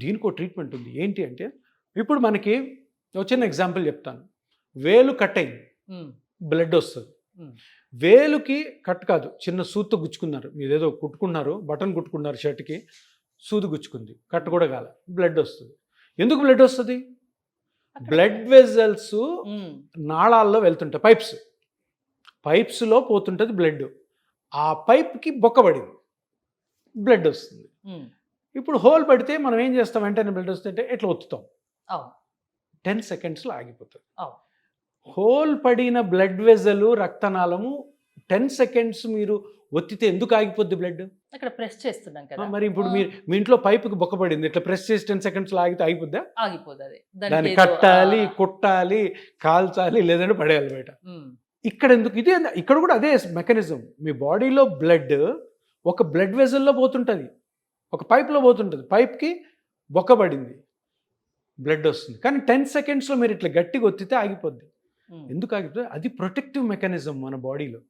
దీనికో treatment ఉంది. ఏంటి అంటే, ఇప్పుడు మనకి ఒక చిన్న ఎగ్జాంపుల్ చెప్తాను. వేలు కట్ అయింది, బ్లడ్ వస్తుంది. వేలుకి కట్ కాదు, చిన్న సూత్తో గుచ్చుకున్నారు. మీరేదో కుట్టుకున్నారు, బటన్ కుట్టుకున్నారు షర్ట్కి, సూది గుచ్చుకుంది, కట్ కూడా కాల, బ్లడ్ వస్తుంది. ఎందుకు బ్లడ్ వస్తుంది? బ్లడ్ వెజల్స్ నాళాల్లో వెళ్తుంటాయి, పైప్స్లో పోతుంటుంది బ్లడ్. ఆ పైప్కి బొక్కబడింది, బ్లడ్ వస్తుంది. ఇప్పుడు హోల్ పడితే మనం ఏం చేస్తాం? వెంటనే బ్లడ్ వస్తుంటే ఎట్లా ఒత్తుతాం, 10 సెకండ్స్లో ఆగిపోతుంది. హోల్ పడిన బ్లడ్ వెజలు, రక్తనాళము 10 సెకండ్స్ మీరు ఒత్తితే ఎందుకు ఆగిపోద్ది బ్లడ్? అక్కడ ప్రెస్ చేస్తున్నాం కదా. మరి ఇప్పుడు మీ ఇంట్లో పైపుకి బొక్కబడింది, ఇట్లా ప్రెస్ చేసి 10 సెకండ్స్లో ఆగితే ఆగిపోద్దా? ఆగిపోతుంది. దాన్ని కట్టాలి, కుట్టాలి, కాల్చాలి, లేదంటే పడేయాలి బయట. ఇక్కడ ఎందుకు? ఇదే, ఇక్కడ కూడా అదే మెకానిజం. మీ బాడీలో బ్లడ్ ఒక బ్లడ్ వెజల్లో పోతుంటుంది, ఒక పైప్లో పోతుంటుంది, పైప్కి బొక్కబడింది, బ్లడ్ వస్తుంది. కానీ 10 సెకండ్స్లో మీరు ఇట్లా గట్టిగా ఒత్తితే ఆగిపోద్ది. ఎందుకు ఆగిపోతుంది? అది ప్రొటెక్టివ్ మెకానిజం మన బాడీలో.